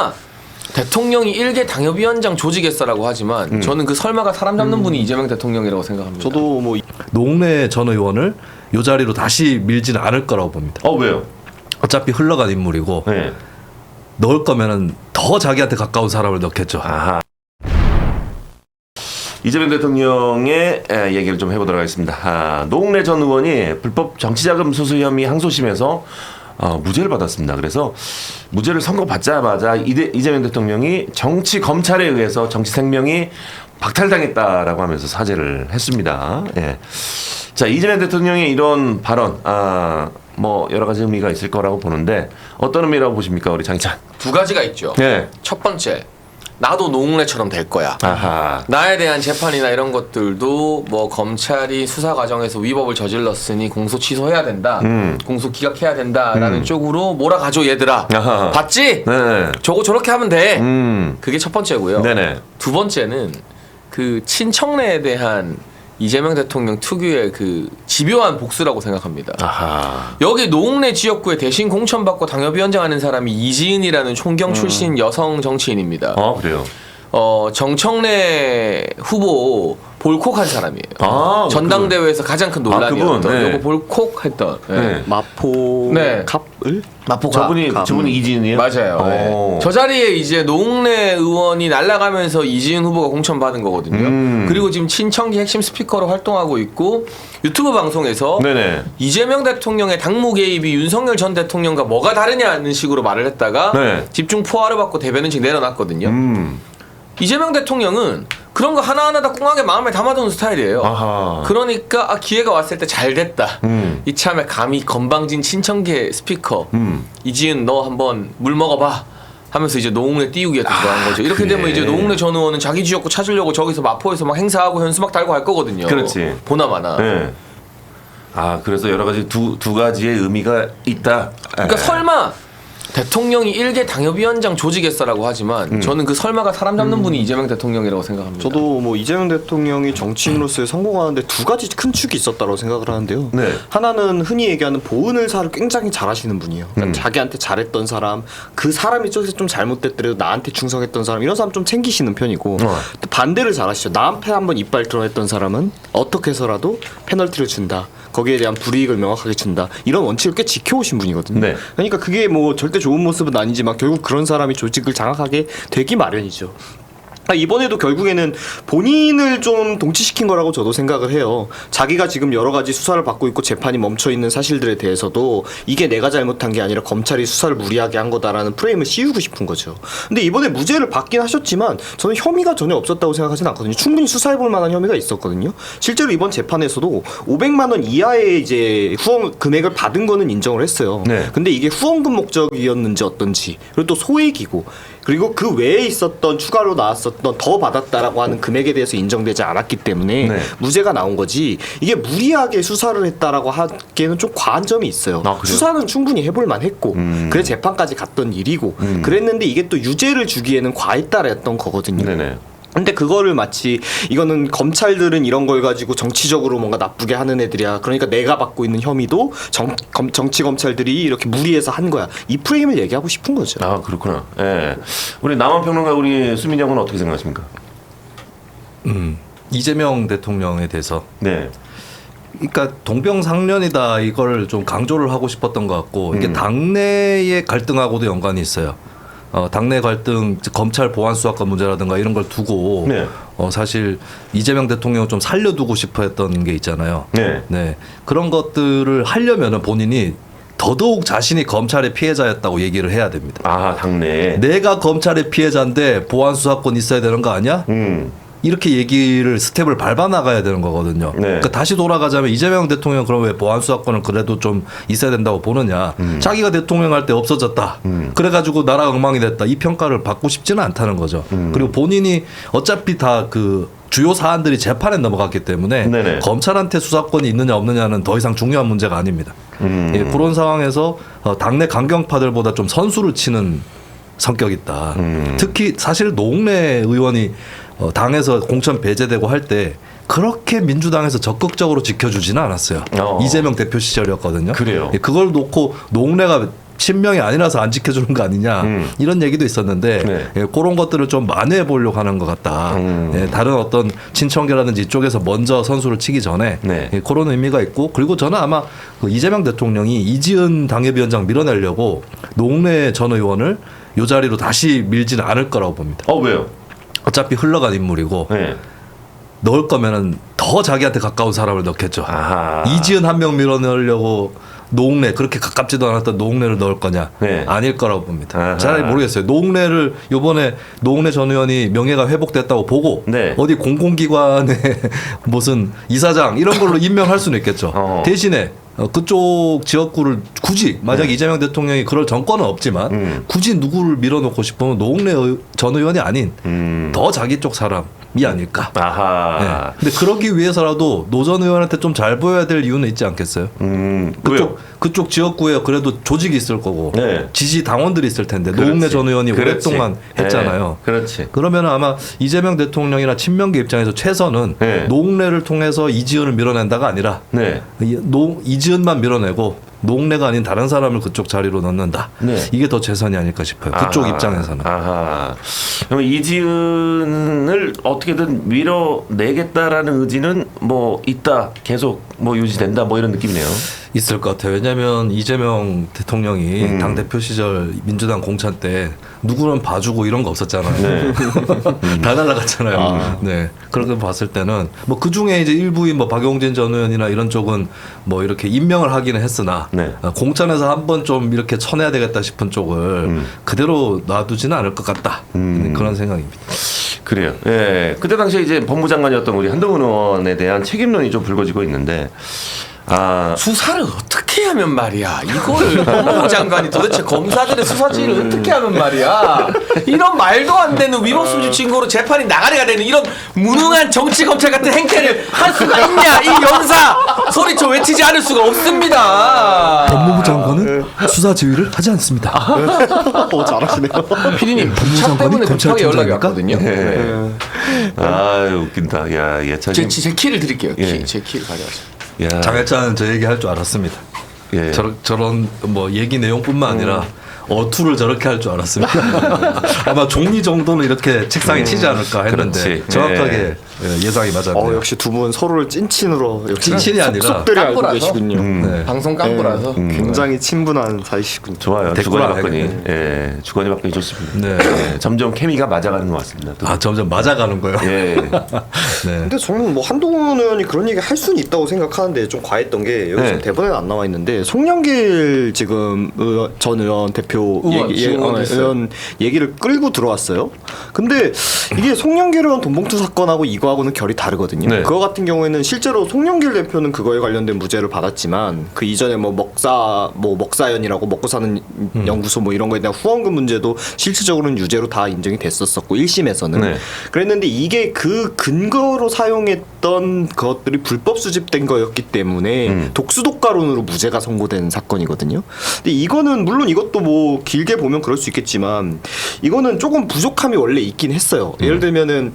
설마 대통령이 일개 당협위원장 조직했어라고 하지만 저는 그 설마가 사람 잡는 분이 이재명 대통령이라고 생각합니다. 저도 뭐 노웅래 전 의원을 이 자리로 다시 밀지는 않을 거라고 봅니다. 왜요? 어차피 흘러간 인물이고 네. 넣을 거면은 더 자기한테 가까운 사람을 넣겠죠. 아하. 이재명 대통령의 얘기를 좀 해보도록 하겠습니다. 노웅래 전 의원이 불법 정치자금 수수 혐의 항소심에서 무죄를 받았습니다. 그래서 무죄를 선고받자마자 이재명 대통령이 정치 검찰에 의해서 정치 생명이 박탈당했다라고 하면서 사죄를 했습니다. 예. 자, 이재명 대통령의 이런 발언, 뭐 여러 가지 의미가 있을 거라고 보는데 어떤 의미라고 보십니까, 우리 장희찬? 두 가지가 있죠. 네. 첫 번째, 나도 노웅래처럼 될 거야. 아하. 나에 대한 재판이나 이런 것들도 뭐 검찰이 수사 과정에서 위법을 저질렀으니 공소 취소해야 된다. 공소 기각해야 된다라는 쪽으로 몰아가죠, 얘들아. 아하. 봤지? 네. 저거 저렇게 하면 돼. 그게 첫 번째고요. 네네. 두 번째는 그 친청래에 대한 이재명 대통령 특유의 그 집요한 복수라고 생각합니다. 아하. 여기 노웅래 지역구에 대신 공천받고 당협위원장 하는 사람이 이지은이라는 총경 출신 여성 정치인입니다. 그래요. 정청래 후보 볼콕한 사람이에요. 아, 전당대회에서 가장 큰 논란이었던 그분, 네. 요거 볼콕했던. 네. 네. 마포 네. 갑을 마포가 저분이 이지은이에요? 맞아요. 네. 저 자리에 이제 노웅래 의원이 날아가면서 이지은 후보가 공천받은 거거든요. 그리고 지금 친청기 핵심 스피커로 활동하고 있고 유튜브 방송에서 네네. 이재명 대통령의 당무 개입이 윤석열 전 대통령과 뭐가 다르냐는 식으로 말을 했다가 네. 집중 포화를 받고 대변인직 내려놨거든요. 이재명 대통령은 그런 거 하나하나 다 꽁하게 마음에 담아두는 스타일이에요. 아하. 그러니까 기회가 왔을 때 잘 됐다. 이참에 감히 건방진 친청계 스피커 이지은 너 한번 물 먹어봐 하면서 이제 노웅래 띄우기에 들어간 거죠. 이렇게 그래. 되면 이제 노웅래 전 의원은 자기 지역구 찾으려고 저기서 마포에서 막 행사하고 현수막 달고 할 거거든요. 그렇지. 보나마나. 네. 그래서 여러 가지 두 가지의 의미가 있다. 그러니까 설마 대통령이 일개 당협위원장 조직했어라고 하지만 저는 그 설마가 사람 잡는 분이 이재명 대통령이라고 생각합니다. 저도 뭐 이재명 대통령이 정치인으로서의 성공하는데 두 가지 큰 축이 있었다고 생각을 하는데요. 네. 하나는 흔히 얘기하는 보은을사를 굉장히 잘하시는 분이에요. 그러니까 자기한테 잘했던 사람, 그 사람이 저기서 좀 잘못됐더라도 나한테 충성했던 사람, 이런 사람 좀 챙기시는 편이고 또 반대를 잘하시죠. 남한테 한번 이빨 드러냈던 사람은 어떻게 해서라도 페널티를 준다. 거기에 대한 불이익을 명확하게 준다. 이런 원칙을 꽤 지켜오신 분이거든요. 네. 그러니까 그게 뭐 절대 좋은 모습은 아니지만 결국 그런 사람이 조직을 장악하게 되기 마련이죠. 이번에도 결국에는 본인을 좀 동치시킨 거라고 저도 생각을 해요. 자기가 지금 여러 가지 수사를 받고 있고 재판이 멈춰 있는 사실들에 대해서도 이게 내가 잘못한 게 아니라 검찰이 수사를 무리하게 한 거다라는 프레임을 씌우고 싶은 거죠. 근데 이번에 무죄를 받긴 하셨지만 저는 혐의가 전혀 없었다고 생각하진 않거든요. 충분히 수사해볼 만한 혐의가 있었거든요. 실제로 이번 재판에서도 500만 원 이하의 이제 후원 금액을 받은 거는 인정을 했어요. 네. 근데 이게 후원금 목적이었는지 어떤지, 그리고 또 소액이고, 그리고 그 외에 있었던 추가로 나왔었던 더 받았다라고 하는 금액에 대해서 인정되지 않았기 때문에 네. 무죄가 나온 거지, 이게 무리하게 수사를 했다라고 하기에는 좀 과한 점이 있어요. 그래요? 수사는 충분히 해볼 만했고 그래 재판까지 갔던 일이고 그랬는데 이게 또 유죄를 주기에는 과했다랬던 거거든요. 네네. 근데 그거를 마치 이거는 검찰들은 이런 걸 가지고 정치적으로 뭔가 나쁘게 하는 애들이야, 그러니까 내가 받고 있는 혐의도 정치 검찰들이 이렇게 무리해서 한 거야, 이 프레임을 얘기하고 싶은 거죠. 그렇구나. 예. 우리 남한평론가 우리 수민 양은 어떻게 생각하십니까? 이재명 대통령에 대해서 네. 그러니까 동병상련이다, 이걸 좀 강조를 하고 싶었던 것 같고 이게 당내의 갈등하고도 연관이 있어요. 당내 갈등, 검찰 보안 수사권 문제라든가 이런 걸 두고 네. 사실 이재명 대통령을 좀 살려두고 싶어 했던 게 있잖아요. 네. 그런 것들을 하려면은 본인이 더더욱 자신이 검찰의 피해자였다고 얘기를 해야 됩니다. 당내에. 내가 검찰의 피해자인데 보안 수사권 있어야 되는 거 아니야? 이렇게 얘기를 스텝을 밟아 나가야 되는 거거든요. 네. 그러니까 다시 돌아가자면 이재명 대통령 그럼 왜 보안 수사권을 그래도 좀 있어야 된다고 보느냐? 자기가 대통령 할 때 없어졌다. 그래가지고 나라 엉망이 됐다. 이 평가를 받고 싶지는 않다는 거죠. 그리고 본인이 어차피 다 그 주요 사안들이 재판에 넘어갔기 때문에 네네. 검찰한테 수사권이 있느냐 없느냐는 더 이상 중요한 문제가 아닙니다. 예, 그런 상황에서 당내 강경파들보다 좀 선수를 치는 성격이 있다. 특히 사실 노웅래 의원이 당에서 공천 배제되고 할 때 그렇게 민주당에서 적극적으로 지켜주지는 않았어요. 이재명 대표 시절이었거든요. 그래요. 그걸 놓고 노웅래가 친명이 아니라서 안 지켜주는 거 아니냐 이런 얘기도 있었는데 네. 예, 그런 것들을 좀 만회해 보려고 하는 것 같다. 예, 다른 어떤 친청계라든지 이쪽에서 먼저 선수를 치기 전에 네. 예, 그런 의미가 있고 그리고 저는 아마 그 이재명 대통령이 이지은 당협위원장 밀어내려고 노웅래 전 의원을 이 자리로 다시 밀지는 않을 거라고 봅니다. 왜요? 어차피 흘러간 인물이고 네. 넣을 거면은 더 자기한테 가까운 사람을 넣겠죠. 아하. 이지은 한 명 밀어넣으려고 노웅래 그렇게 가깝지도 않았던 노웅래를 넣을 거냐? 네. 아닐 거라고 봅니다. 아하. 잘 모르겠어요. 노웅래를 요번에 노웅래 전 의원이 명예가 회복됐다고 보고 네. 어디 공공기관의 무슨 이사장 이런 걸로 임명할 수는 있겠죠. 대신에 그쪽 지역구를 굳이 만약 네. 이재명 대통령이 그럴 정권은 없지만 굳이 누구를 밀어넣고 싶으면 노웅래 전 의원이 아닌 더 자기 쪽 사람이 아닐까. 아하. 네. 근데 그러기 위해서라도 노 전 의원한테 좀 잘 보여야 될 이유는 있지 않겠어요? 왜요? 그쪽 지역구에 그래도 조직이 있을 거고 네. 지지 당원들이 있을 텐데 그렇지. 노웅래 전 의원이 그렇지. 오랫동안 했잖아요. 네. 그렇지. 그러면 아마 이재명 대통령이나 친명계 입장에서 최선은 네. 노웅래를 통해서 이지은을 밀어낸다가 아니라 네. 이지은만 밀어내고 노웅래가 아닌 다른 사람을 그쪽 자리로 넣는다. 네. 이게 더 최선이 아닐까 싶어요. 그쪽 아하. 입장에서는. 아하. 그럼 이지은을 어떻게든 밀어내겠다라는 의지는 뭐 있다. 계속 뭐 유지된다. 뭐 이런 느낌이네요. 있을 것 같아요. 왜냐하면 이재명 대통령이 당 대표 시절 민주당 공천 때 누구는 봐주고 이런 거 없었잖아요. 네. 다 날라갔잖아요. 네. 그렇게 봤을 때는 뭐 그 중에 이제 일부인 뭐 박용진 전 의원이나 이런 쪽은 뭐 이렇게 임명을 하기는 했으나 네. 공천에서 한번 좀 이렇게 쳐내야 되겠다 싶은 쪽을 그대로 놔두지는 않을 것 같다. 그런 생각입니다. 그래요. 예. 그때 당시에 이제 법무장관이었던 우리 한동훈 의원에 대한 책임론이 좀 불거지고 있는데 수사를 어떻게 하면 말이야. 이걸 법무부 장관이 도대체 검사들의 수사지를 어떻게 하면 말이야. 이런 말도 안 되는 위법수지 증거로 재판이 나가리가 되는 이런 무능한 정치 검찰 같은 행태를 할 수가 있냐. 이 연사 소리쳐 외치지 않을 수가 없습니다. 법무부 장관은 수사 지휘를 하지 않습니다. 잘하시네요. 피디님 법무부 차 때문에 장관이 급하게 연락이 검찰총장입니까? 왔거든요. 네. 아유 웃긴다. 야 예찬이. 제 키를 드릴게요. 예. 제 키를 가져가세요. 야. 장혜찬은 저 얘기 할 줄 알았습니다. 예. 저런 뭐 얘기 내용뿐만 아니라 어투를 저렇게 할 줄 알았습니다. 아마 종이 정도는 이렇게 책상에 치지 않을까 했는데 그렇지. 정확하게 예상이 맞았네요. 역시 두 분 서로를 찐친으로 역시 찐친이 아니라 속속들이 알고 깜부라서? 계시군요. 네. 방송 깡부라서 굉장히 친분한 사이시군요. 좋아요. 댓글 주거니 안 받거니. 해요. 예. 주거니 받거니 좋습니다. 네. 예. 점점 케미가 맞아가는 것 같습니다. 또. 점점 맞아가는 거예요. 예. 네. 근데 저는 뭐 한동훈 의원이 그런 얘기 할 수는 있다고 생각하는데 좀 과했던 게 여기 네. 지금 대본에는 안 나와 있는데 송영길 지금 전 의원 대표 의원, 지금 의원 얘기를 끌고 들어왔어요. 근데 이게 송영길 의원 돈봉투 사건하고 이거하고는 결이 다르거든요. 네. 그거 같은 경우에는 실제로 송영길 대표는 그거에 관련된 무죄를 받았지만 그 이전에 뭐 먹사연이라고 먹고 사는 연구소 뭐 이런 거에 대한 후원금 문제도 실질적으로는 유죄로 다 인정이 됐었었고 1심에서는 네. 그랬는데 이게 그 근거로 사용했던 것들이 불법 수집된 거였기 때문에 독수독가론으로 무죄가 선고된 사건이거든요. 근데 이거는 물론 이것도 뭐 길게 보면 그럴 수 있겠지만 이거는 조금 부족함이 원래 있긴 했어요. 예를 들면은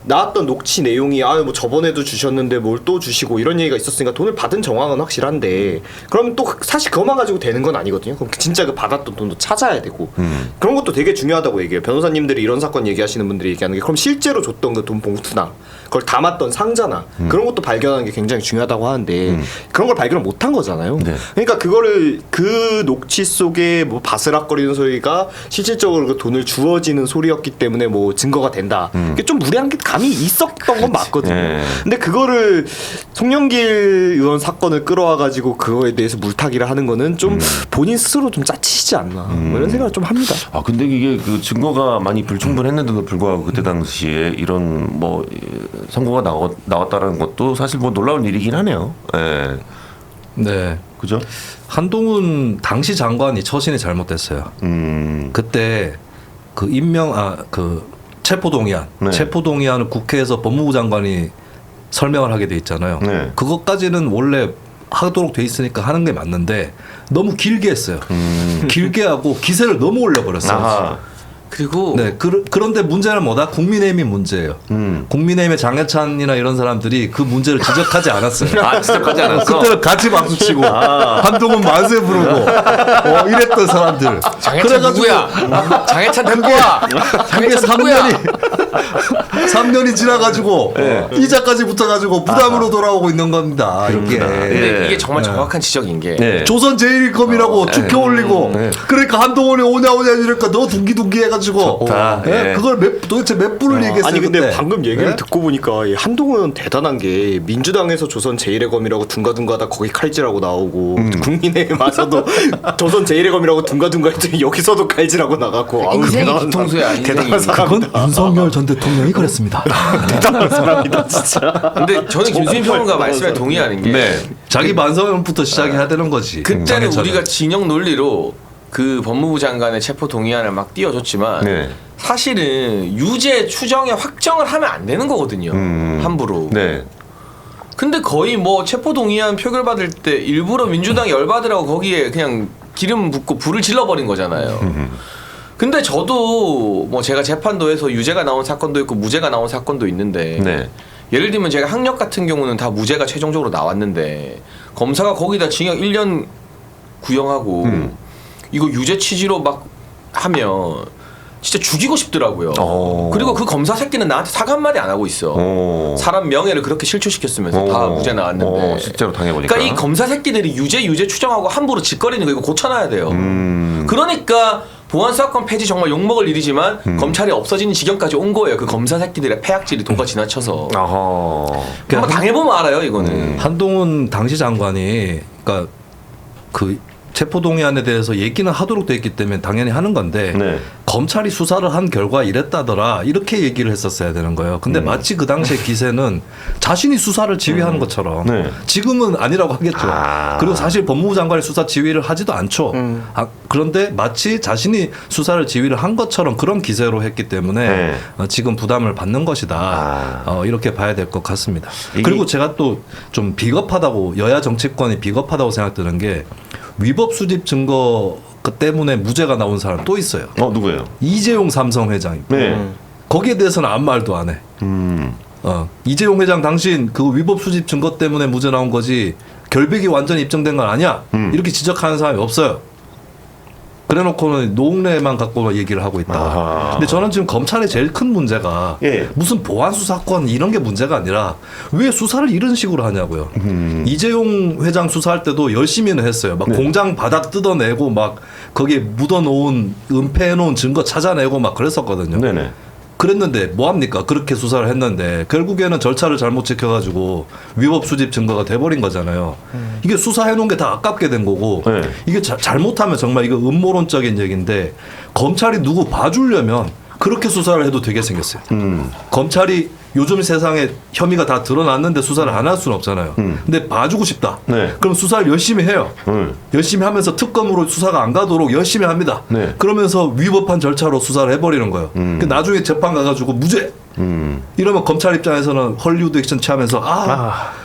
나왔던 녹취 내용이 뭐 저번에도 주셨는데 뭘 또 주시고 이런 얘기가 있었으니까 돈을 받은 정황은 확실한데 그러면 또 사실 그것만 가지고 되는 건 아니거든요. 그럼 진짜 그 받았던 돈도 찾아야 되고 그런 것도 되게 중요하다고 얘기해요. 변호사님들이 이런 사건 얘기하시는 분들이 얘기하는 게 그럼 실제로 줬던 그 돈 봉투나 그걸 담았던 상자나 그런 것도 발견하는 게 굉장히 중요하다고 하는데 그런 걸 발견을 못한 거잖아요. 네. 그러니까 그거를 그 녹취 속에 뭐 바스락거리는 소리가 실질적으로 그 돈을 주어지는 소리였기 때문에 뭐 증거가 된다. 이게 좀 무리한 게 감이 있었던 건 맞거든요. 네. 근데 그거를 송영길 의원 사건을 끌어와 가지고 그거에 대해서 물타기를 하는 거는 좀 본인 스스로 좀 짜치시지 않나 뭐 이런 생각을 좀 합니다. 근데 이게 그 증거가 많이 불충분했는데도 불구하고 그때 당시에 이런 뭐 선고가 나왔다라는 것도 사실 뭐 놀라운 일이긴 하네요. 예. 네. 그죠? 한동훈 당시 장관이 처신이 잘못됐어요. 그때 그 체포동의안, 네. 체포동의안을 국회에서 법무부 장관이 설명을 하게 돼 있잖아요. 네. 그것까지는 원래 하도록 돼 있으니까 하는 게 맞는데 너무 길게 했어요. 길게 하고 기세를 너무 올려버렸어요. 아하. 그리고 네, 그런데 문제는 뭐다? 국민의힘이 문제예요. 국민의힘의 장해찬이나 이런 사람들이 그 문제를 지적하지 않았어요. 아, 지적하지 않았어. 그때는 같이 박수치고 한동훈 만세 부르고 이랬던 사람들. 장해찬 누구야? 장해찬 데리고 와. 그게 장해찬 누구야? 3년이 지나가지고 이자까지 붙어가지고 부담으로 돌아오고 있는 겁니다. 이게 근데 예. 이게 정말 정확한 지적인 게 네. 조선 제일검이라고 축혀 올리고 그러니까 한동훈이 오냐 이러니까 너 둥기둥기 해가지고 좋다. 예. 그걸 도대체 몇 분을 얘기했어요. 아니 근데 그때? 방금 얘기를 예? 듣고 보니까 이 한동훈은 대단한 게 민주당에서 조선 제일의 검이라고 둥가둥가하다 거기 칼질하고 나오고 국민의힘 와서도 조선 제일의 검이라고 둥가둥가 했더니 여기서도 칼질하고 나가고 아우, 인생이 대단한 뒤통수야, 인생이. 대단한 사람이다. 그건 윤석열 전 대통령이 그랬습니다. 대단한 사람이다 진짜. 근데 저는 김수민 평론가 말씀에 동의하는 게 네. 자기 반성부터 시작해야 되는 거지. 그때는 장해찬은. 우리가 진영 논리로 그 법무부 장관의 체포 동의안을 막 띄워줬지만 네. 사실은 유죄 추정에 확정을 하면 안 되는 거거든요. 함부로. 네. 근데 거의 뭐 체포 동의안 표결 받을 때 일부러 민주당이 열받으라고 거기에 그냥 기름 붓고 불을 질러버린 거잖아요. 근데 저도 뭐 제가 재판도에서 유죄가 나온 사건도 있고 무죄가 나온 사건도 있는데 네. 예를 들면 제가 학력 같은 경우는 다 무죄가 최종적으로 나왔는데 검사가 거기다 징역 1년 구형하고 이거 유죄 취지로 막 하면 진짜 죽이고 싶더라고요. 그리고 그 검사 새끼는 나한테 사과 한마디 안 하고 있어. 사람 명예를 그렇게 실추시켰으면서 다 무죄 나왔는데. 실제로 당해보니까. 그러니까 이 검사 새끼들이 유죄 추정하고 함부로 짓거리는 거 이거 고쳐놔야 돼요. 그러니까 보안사건 폐지 정말 욕먹을 일이지만 검찰이 없어지는 지경까지 온 거예요. 그 검사 새끼들의 패악질이 도가 지나쳐서. 한번 당해보면 알아요 이거는. 한동훈 당시 장관이 그러니까 그 체포동의안에 대해서 얘기는 하도록 돼 있기 때문에 당연히 하는 건데 네. 검찰이 수사를 한 결과 이랬다더라 이렇게 얘기를 했었어야 되는 거예요. 근데 마치 그 당시에 기세는 자신이 수사를 지휘하는 것처럼 네. 지금은 아니라고 하겠죠. 아. 그리고 사실 법무부 장관이 수사 지휘를 하지도 않죠. 그런데 마치 자신이 수사를 지휘를 한 것처럼 그런 기세로 했기 때문에 네. 지금 부담을 받는 것이다. 이렇게 봐야 될 것 같습니다. 그리고 제가 또 좀 비겁하다고 여야 정치권이 비겁하다고 생각드는 게 위법 수집 증거 때문에 무죄가 나온 사람 또 있어요. 누구예요? 이재용 삼성 회장입니다. 네. 거기에 대해서는 아무 말도 안 해. 이재용 회장 당신 그 위법 수집 증거 때문에 무죄 나온 거지 결백이 완전히 입증된 건 아니야. 이렇게 지적하는 사람이 없어요. 그래놓고는 노웅래만 갖고 얘기를 하고 있다. 아하. 근데 저는 지금 검찰의 제일 큰 문제가 예. 무슨 보안 수사권 이런 게 문제가 아니라 왜 수사를 이런 식으로 하냐고요. 이재용 회장 수사할 때도 열심히는 했어요. 막 공장 바닥 뜯어내고 막 거기에 묻어놓은 은폐해놓은 증거 찾아내고 막 그랬었거든요. 네네. 그랬는데 뭐합니까? 그렇게 수사를 했는데 결국에는 절차를 잘못 지켜가지고 위법 수집 증거가 돼버린 거잖아요. 이게 수사해놓은 게 다 아깝게 된 거고 네. 이게 잘못하면 정말 이거 음모론적인 얘기인데 검찰이 누구 봐주려면 그렇게 수사를 해도 되게 생겼어요. 검찰이 요즘 세상에 혐의가 다 드러났는데 수사를 안 할 수는 없잖아요. 근데 봐주고 싶다. 네. 그럼 수사를 열심히 해요. 열심히 하면서 특검으로 수사가 안 가도록 열심히 합니다. 네. 그러면서 위법한 절차로 수사를 해버리는 거예요. 그 나중에 재판 가가지고 무죄. 이러면 검찰 입장에서는 헐리우드 액션 취하면서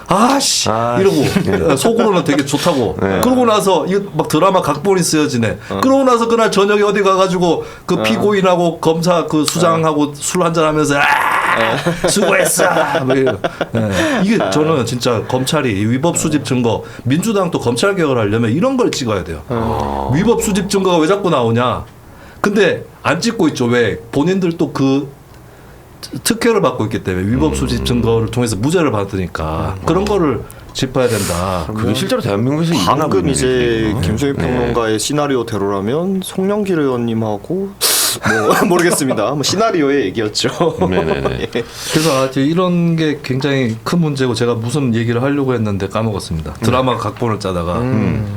아씨 이러고 속으로는 되게 좋다고. 네. 그러고 나서 이거 막 드라마 각본이 쓰여지네. 그러고 나서 그날 저녁에 어디 가가지고 그 피고인하고 검사 그 수장하고 술 한잔 하면서 수고했어. 뭐 이게 저는 진짜 검찰이 위법 수집 증거 민주당도 검찰 개혁을 하려면 이런 걸 찍어야 돼요. 위법 수집 증거가 왜 자꾸 나오냐. 근데 안 찍고 있죠. 왜? 본인들도 그 특혜를 받고 있기 때문에 위법 수집 증거를 통해서 무죄를 받으니까 그런 거를 짚어야 된다. 그게 실제로 대한민국에서 일어나고 방금 있는 이제 일이거든요. 김수민 평론가의 시나리오대로라면 송영길 의원님하고 뭐 모르겠습니다. 뭐 시나리오의 얘기였죠. 네네네. 그래서 이런 게 굉장히 큰 문제고 제가 무슨 얘기를 하려고 했는데 까먹었습니다. 드라마 각본을 짜다가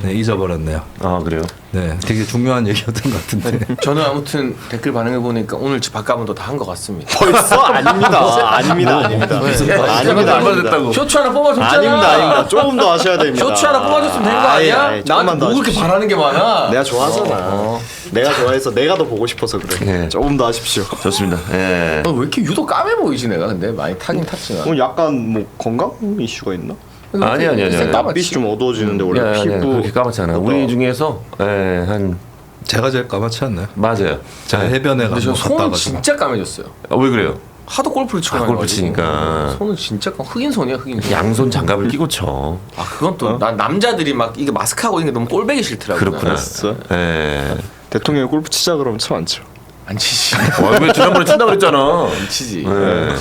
잊어버렸네요. 그래요? 네, 되게 중요한 얘기였던 것 같은데. 저는 아무튼 댓글 반응해 보니까 오늘 밥값도 다 한 것 같습니다. 벌써 아닙니다. 아닙니다. 아닙니다. 아닙니다. 쇼츠 하나 뽑아줬잖아. 아닙니다. 조금 더 하셔야 됩니다. 쇼츠 하나 뽑아줬으면 된 거 아니야? 조금만 나한테 더 뭐 그렇게 하십시오. 바라는 게 많아? 내가 좋아하잖아. 내가 좋아해서 내가 더 보고 싶어서 그래. 네. 조금 더 하십시오. 좋습니다. 예. 왜 이렇게 유독 까매 보이지 내가 근데 많이 타긴 탔지만. 오늘 약간 뭐 건강 이슈가 있나? 아니. 낯빛이 좀 어두워지는데 원래 아니, 피부 그렇게 까맣지 않아요. 우리 중에서 한 제가 제일 까맣지 않나요? 맞아요. 제가 해변에 근데 저 갔다 손은 와가지고. 진짜 까매졌어요. 왜 그래요? 하도 골프를 치고 골프 나가지고. 치니까. 손은 진짜 흑인 손이야 흑인 손. 양손 장갑을 끼고 쳐. 아 그건 또 난 남자들이 막 이게 마스크하고 있는 게 너무 꼴배기 싫더라고. 그렇구나. 진짜? 예. 대통령이 골프 치자 그러면 참 안 쳐. 안 치지. 왜 지난번에 친다고 그랬잖아. 안 치지. 네.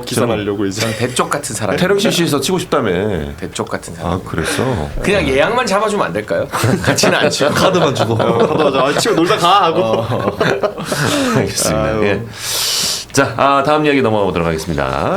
기사 날려고 이제. 대쪽 같은 사람. 태릉 CC에서 치고 싶다며. 대쪽 같은 사람. 아 그랬어. 그냥 예약만 잡아주면 안 될까요? 같이는 안 치고. 카드만 주고. 하다 치고 놀다 가 하고. 알겠습니다. 아유. 예. 자, 다음 이야기 넘어가 보도록 하겠습니다.